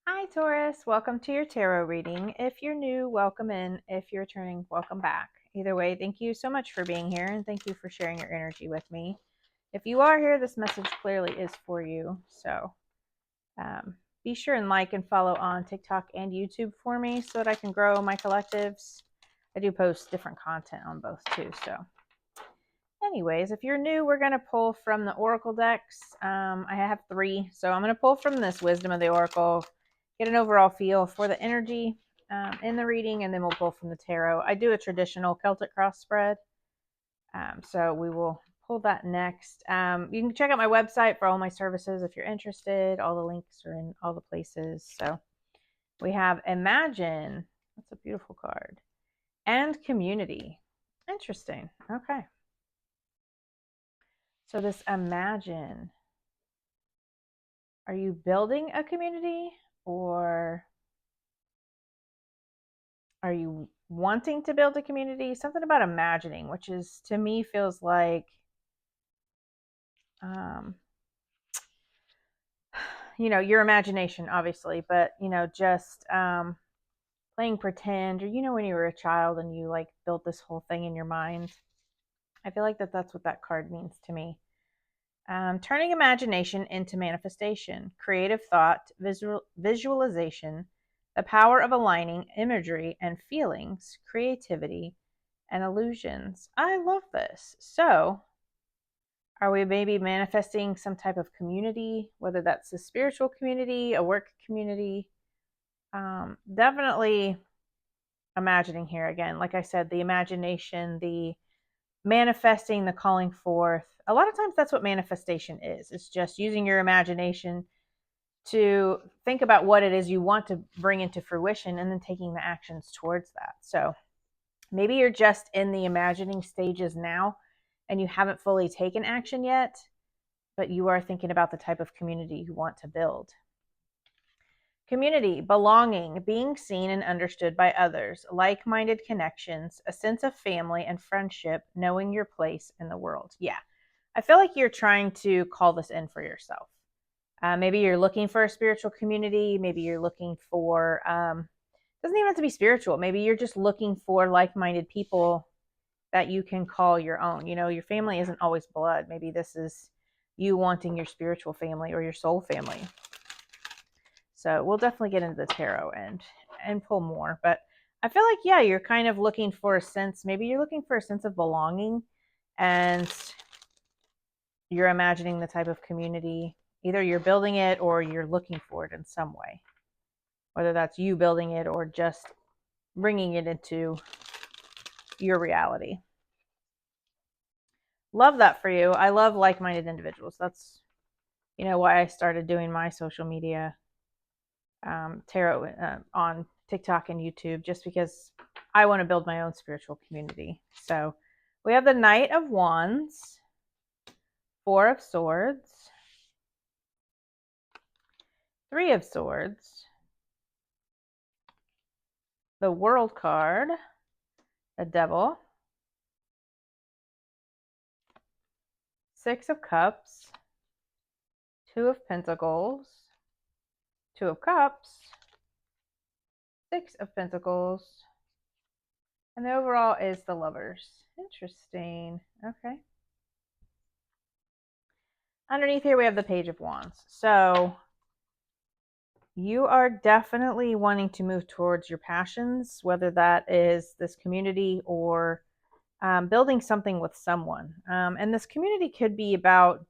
Hi, Taurus. Welcome to your tarot reading. If you're new, welcome in. If you're returning, welcome back. Either way, thank you so much for being here and thank you for sharing your energy with me. If you are here, this message clearly is for you. So be sure and like and follow on TikTok and YouTube for me so that I can grow my collectives. I do post different content on both too. So, anyways, if you're new, we're going to pull from the Oracle decks. I have 3. So I'm going to pull from this Wisdom of the Oracle, get an overall feel for the energy in the reading, and then we'll pull from the tarot. I do a traditional Celtic cross spread, so we will pull that next. You can check out my website for all my services if you're interested. All the links are in all the places. So we have Imagine. That's a beautiful card. And Community. Interesting. Okay. So this Imagine. Are you building a community, or are you wanting to build a community? Something about imagining, which is, to me, feels like, your imagination, obviously, but, just playing pretend, or, when you were a child and you like built this whole thing in your mind. I feel like that's what that card means to me. Turning imagination into manifestation, creative thought, visualization, the power of aligning imagery and feelings, creativity, and illusions. I love this. So, are we maybe manifesting some type of community, whether that's a spiritual community, a work community? Definitely imagining here again. Like I said, the imagination, the manifesting, the calling forth. A lot of times that's what manifestation is. It's just using your imagination to think about what it is you want to bring into fruition and then taking the actions towards that. So maybe you're just in the imagining stages now and you haven't fully taken action yet, but you are thinking about the type of community you want to build. Community, belonging, being seen and understood by others, like-minded connections, a sense of family and friendship, knowing your place in the world. Yeah, I feel like you're trying to call this in for yourself. Maybe you're looking for a spiritual community. Maybe you're looking for, doesn't even have to be spiritual. Maybe you're just looking for like-minded people that you can call your own. Your family isn't always blood. Maybe this is you wanting your spiritual family or your soul family. So we'll definitely get into the tarot and pull more. But I feel like, yeah, you're kind of looking for a sense. Maybe you're looking for a sense of belonging, and you're imagining the type of community. Either you're building it or you're looking for it in some way, whether that's you building it or just bringing it into your reality. Love that for you. I love like-minded individuals. That's, why I started doing my social media tarot on TikTok and YouTube, just because I want to build my own spiritual community. So we have the Knight of Wands, 4 of Swords, 3 of Swords, the World card, the Devil, 6 of Cups, 2 of Pentacles, 2 of Cups, 6 of Pentacles, and the overall is the Lovers. Interesting. Okay. Underneath here, we have the Page of Wands. So you are definitely wanting to move towards your passions, whether that is this community or building something with someone. And this community could be about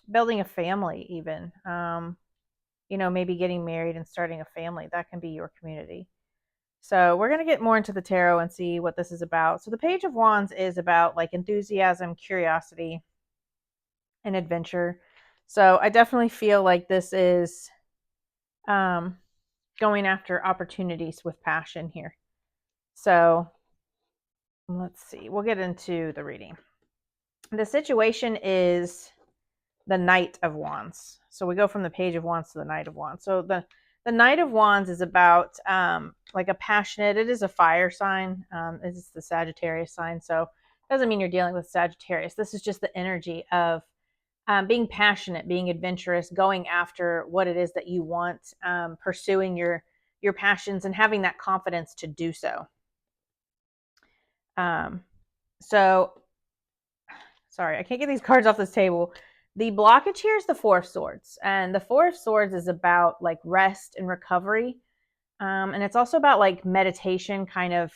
building a family, even. Maybe getting married and starting a family. That can be your community. So we're going to get more into the tarot and see what this is about. So the Page of Wands is about like enthusiasm, curiosity, and adventure. So I definitely feel like this is going after opportunities with passion here. So let's see. We'll get into the reading. The situation is the Knight of Wands. So we go from the Page of Wands to the Knight of Wands. So the Knight of Wands is about like a passionate, it is a fire sign. It's the Sagittarius sign. So it doesn't mean you're dealing with Sagittarius. This is just the energy of being passionate, being adventurous, going after what it is that you want, pursuing your passions and having that confidence to do so. So sorry, I can't get these cards off this table. The blockage here is the Four of Swords, and the Four of Swords is about like rest and recovery, and it's also about like meditation, kind of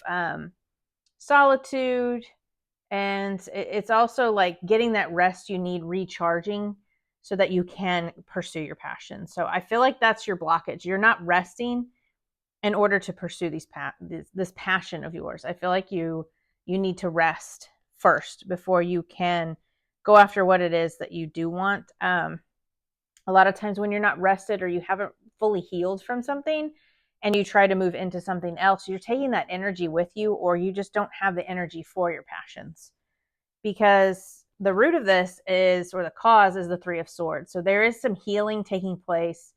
solitude, and it's also like getting that rest you need, recharging, so that you can pursue your passion. So I feel like that's your blockage. You're not resting in order to pursue this passion of yours. I feel like you need to rest first before you can go after what it is that you do want. A lot of times when you're not rested or you haven't fully healed from something and you try to move into something else, you're taking that energy with you, or you just don't have the energy for your passions. Because the root of this is, or the cause is, the Three of Swords. So there is some healing taking place.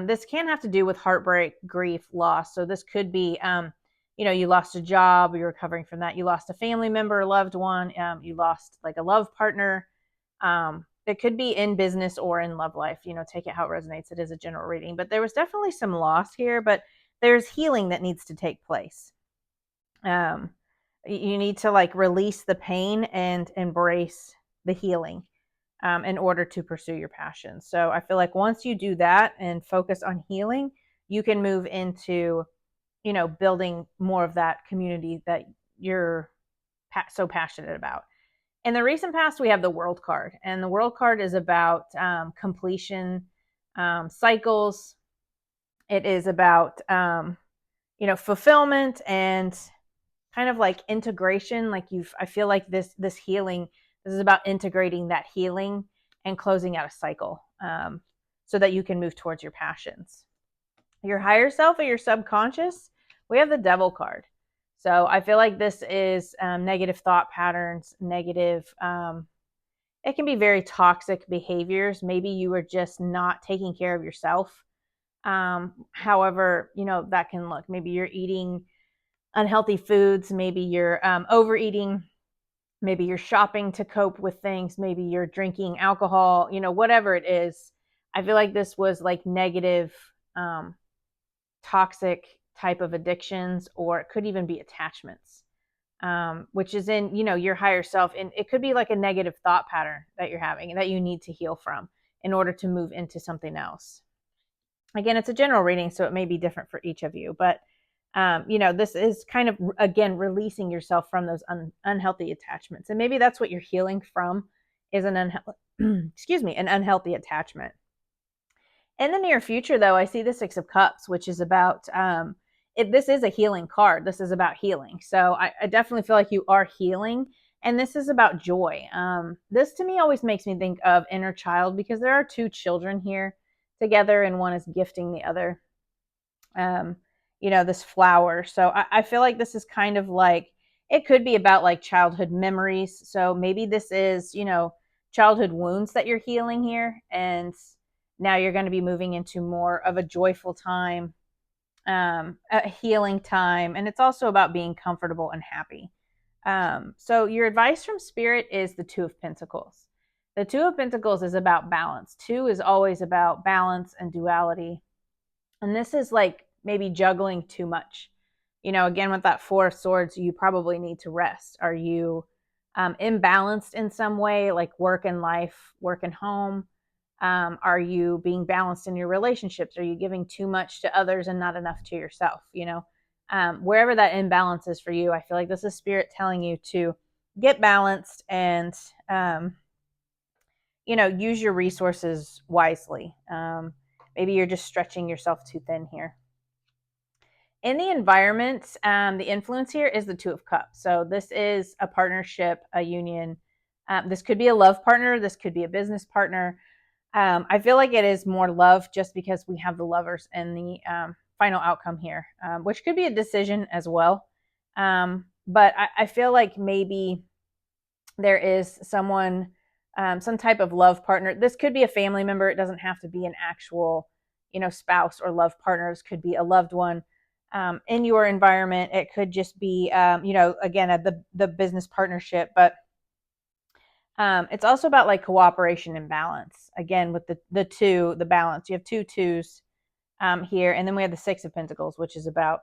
This can have to do with heartbreak, grief, loss. So this could be, you lost a job, you're recovering from that. You lost a family member, a loved one. You lost like a love partner. It could be in business or in love life. Take it how it resonates. It is a general reading, but there was definitely some loss here. But there's healing that needs to take place. You need to like release the pain and embrace the healing in order to pursue your passion. So I feel like once you do that and focus on healing, you can move into, building more of that community that you're so passionate about. In the recent past, we have the World card, and the World card is about completion, cycles. It is about, fulfillment and kind of like integration. Like I feel like this healing, this is about integrating that healing and closing out a cycle, so that you can move towards your passions. Your higher self or your subconscious, we have the Devil card. So I feel like this is negative thought patterns, negative, it can be very toxic behaviors. Maybe you are just not taking care of yourself. However, that can look, maybe you're eating unhealthy foods, maybe you're overeating, maybe you're shopping to cope with things, maybe you're drinking alcohol, whatever it is. I feel like this was like negative, toxic type of addictions, or it could even be attachments, which is in, your higher self. And it could be like a negative thought pattern that you're having and that you need to heal from in order to move into something else. Again, it's a general reading, so it may be different for each of you, but this is kind of, again, releasing yourself from those unhealthy attachments. And maybe that's what you're healing from, is an unhealthy attachment. In the near future, though, I see the Six of Cups, which is about, this is a healing card. This is about healing. So I definitely feel like you are healing. And this is about joy. This to me always makes me think of inner child, because there are two children here together and one is gifting the other. This flower. So I feel like this is kind of like, it could be about like childhood memories. So maybe this is, childhood wounds that you're healing here. And now you're going to be moving into more of a joyful time, a healing time. And it's also about being comfortable and happy. So your advice from Spirit is the Two of Pentacles. The Two of Pentacles is about balance. Two is always about balance and duality. And this is like maybe juggling too much. Again, with that Four of Swords, you probably need to rest. Are you imbalanced in some way, like work and life, work and home? Are you being balanced in your relationships? Are you giving too much to others and not enough to yourself? Wherever that imbalance is for you, I feel like this is Spirit telling you to get balanced and, use your resources wisely. Maybe you're just stretching yourself too thin here. In the environment, the influence here is the Two of Cups. So this is a partnership, a union. This could be a love partner. This could be a business partner. I feel like it is more love, just because we have the Lovers in the final outcome here, which could be a decision as well. But I feel like maybe there is someone, some type of love partner. This could be a family member. It doesn't have to be an actual, spouse or love partner. This could be a loved one in your environment. It could just be, again, the business partnership. But It's also about like cooperation and balance. Again, with the balance. You have two twos here, and then we have the Six of Pentacles, which is about,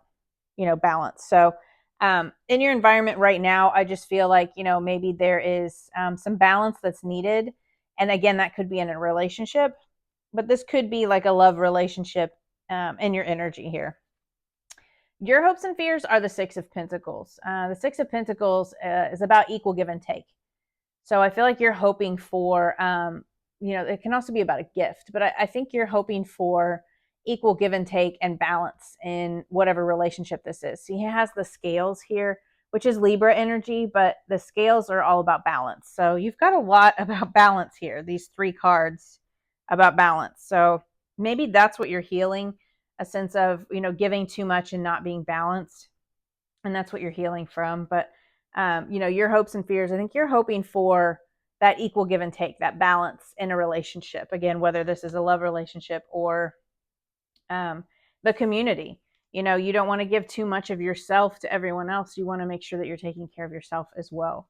balance. So in your environment right now, I just feel like, maybe there is some balance that's needed. And again, that could be in a relationship, but this could be like a love relationship in your energy here. Your hopes and fears are the Six of Pentacles. The Six of Pentacles is about equal give and take. So I feel like you're hoping for, it can also be about a gift, but I think you're hoping for equal give and take and balance in whatever relationship this is. So he has the scales here, which is Libra energy, but the scales are all about balance. So you've got a lot about balance here, these three cards about balance. So maybe that's what you're healing, a sense of, giving too much and not being balanced. And that's what you're healing from. But, your hopes and fears, I think you're hoping for that equal give and take, that balance in a relationship. Again, whether this is a love relationship or the community. You don't want to give too much of yourself to everyone else. You want to make sure that you're taking care of yourself as well.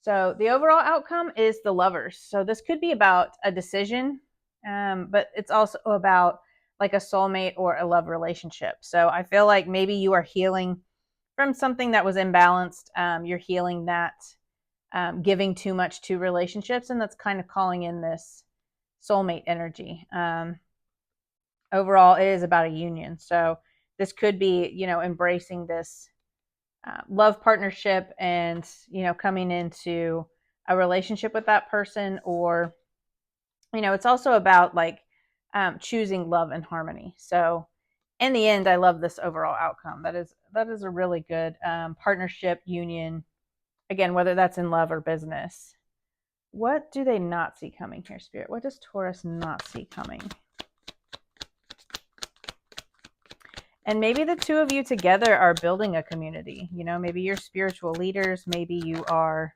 So the overall outcome is the Lovers. So this could be about a decision, but it's also about like a soulmate or a love relationship. So I feel like maybe you are healing from something that was imbalanced. You're healing that giving too much to relationships, and that's kind of calling in this soulmate energy. Overall, it is about a union. So this could be, embracing this love partnership and, coming into a relationship with that person. Or, it's also about like choosing love and harmony. So in the end, I love this overall outcome. That is a really good partnership, union. Again, whether that's in love or business. What do they not see coming here, Spirit? What does Taurus not see coming? And maybe the two of you together are building a community. Maybe you're spiritual leaders. Maybe you are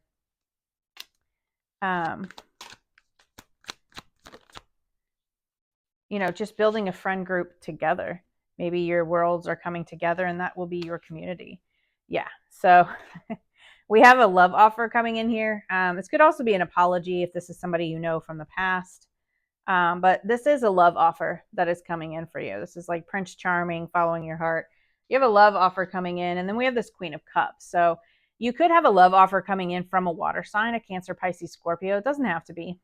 just building a friend group together. Maybe your worlds are coming together and that will be your community. Yeah. So we have a love offer coming in here. This could also be an apology if this is somebody you know from the past. But this is a love offer that is coming in for you. This is like Prince Charming, following your heart. You have a love offer coming in, and then we have this Queen of Cups. So you could have a love offer coming in from a water sign, a Cancer, Pisces, Scorpio. It doesn't have to be.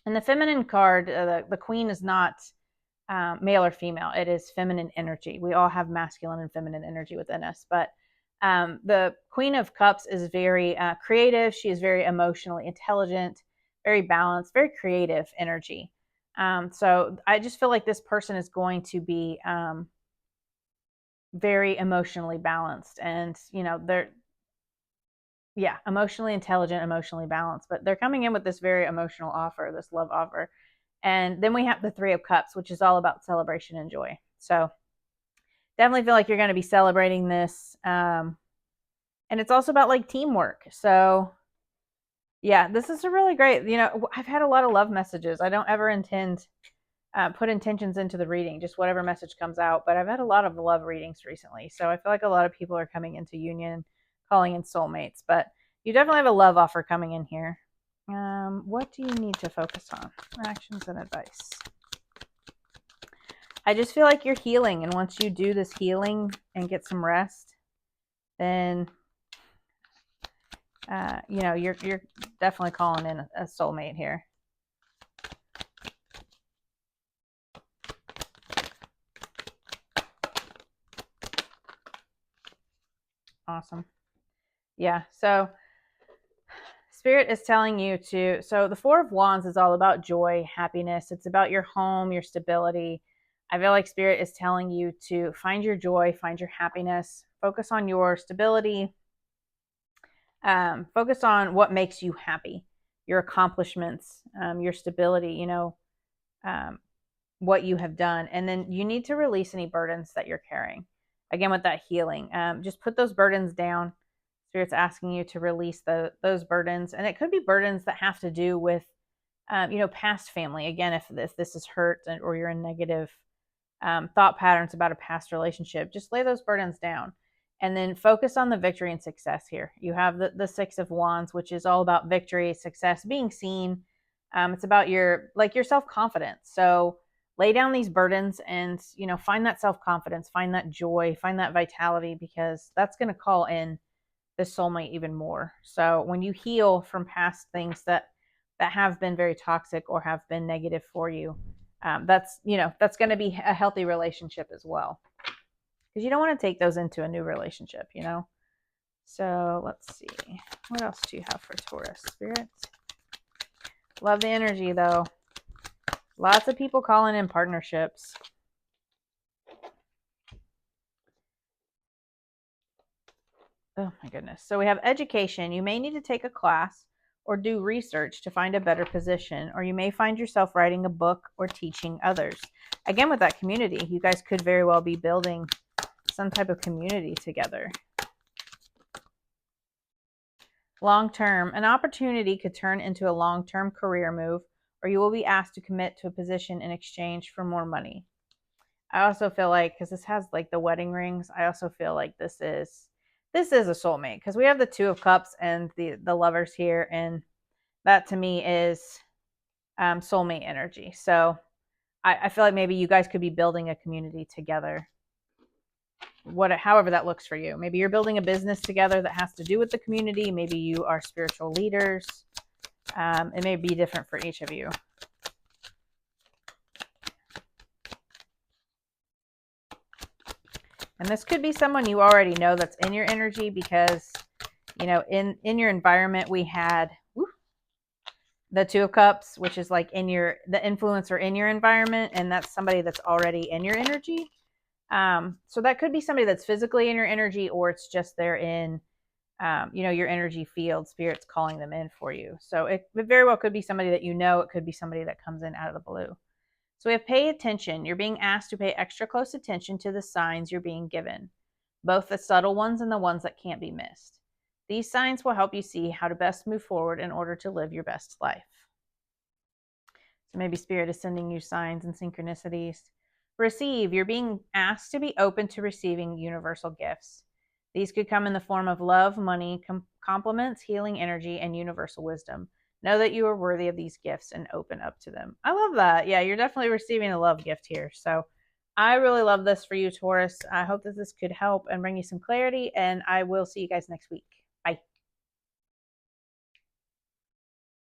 And the feminine card, the Queen is not male or female. It is feminine energy. We all have masculine and feminine energy within us. But the Queen of Cups is very creative. She is very emotionally intelligent, very balanced, very creative energy. So I just feel like this person is going to be very emotionally balanced, and they're emotionally intelligent, emotionally balanced, but they're coming in with this very emotional offer, this love offer. And then we have the Three of Cups, which is all about celebration and joy. So definitely feel like you're going to be celebrating this. And it's also about like teamwork. So yeah, this is a really great, I've had a lot of love messages. I don't ever put intentions into the reading, just whatever message comes out. But I've had a lot of love readings recently. So I feel like a lot of people are coming into union, calling in soulmates. But you definitely have a love offer coming in here. What do you need to focus on? Actions and advice. I just feel like you're healing. And once you do this healing and get some rest, then you're definitely calling in a soulmate here. Awesome. Yeah. So Spirit is telling you so the Four of Wands is all about joy, happiness. It's about your home, your stability. I feel like Spirit is telling you to find your joy, find your happiness, focus on your stability. Focus on what makes you happy, your accomplishments, your stability, what you have done. And then you need to release any burdens that you're carrying. Again, with that healing, just put those burdens down. Spirit's asking you to release those burdens. And it could be burdens that have to do with, past family. Again, if this is hurt or you're in negative thought patterns about a past relationship, just lay those burdens down And then focus on the victory and success here. You have the Six of Wands, which is all about victory, success, being seen. It's about your self-confidence. So lay down these burdens and, find that self-confidence, find that joy, find that vitality, because that's going to call in the soulmate even more. So when you heal from past things that have been very toxic or have been negative for you, that's going to be a healthy relationship as well, because you don't want to take those into a new relationship. So let's see, what else do you have for Taurus, Spirit? Love the energy though. Lots of people calling in partnerships. Oh my goodness. So we have education. You may need to take a class or do research to find a better position, or you may find yourself writing a book or teaching others. Again, with that community, you guys could very well be building some type of community together. Long-term, an opportunity could turn into a long-term career move, or you will be asked to commit to a position in exchange for more money. I also feel like, because this has like the wedding rings, I also feel like this is a soulmate, because we have the Two of Cups and the Lovers here, and that to me is soulmate energy. So I feel like maybe you guys could be building a community together, however that looks for you. Maybe you're building a business together that has to do with the community. Maybe you are spiritual leaders. It may be different for each of you. And this could be someone you already know that's in your energy, because, in your environment, we had the Two of Cups, which is like the influencer in your environment. And that's somebody that's already in your energy. So that could be somebody that's physically in your energy, or it's just they're in, your energy field. Spirit's calling them in for you. So it very well could be somebody that you know. It could be somebody that comes in out of the blue. So we have pay attention. You're being asked to pay extra close attention to the signs you're being given, both the subtle ones and the ones that can't be missed. These signs will help you see how to best move forward in order to live your best life. So maybe Spirit is sending you signs and synchronicities. Receive. You're being asked to be open to receiving universal gifts. These could come in the form of love, money, compliments, healing energy, and universal wisdom. Know that you are worthy of these gifts and open up to them. I love that. Yeah, you're definitely receiving a love gift here. So I really love this for you, Taurus. I hope that this could help and bring you some clarity, and I will see you guys next week.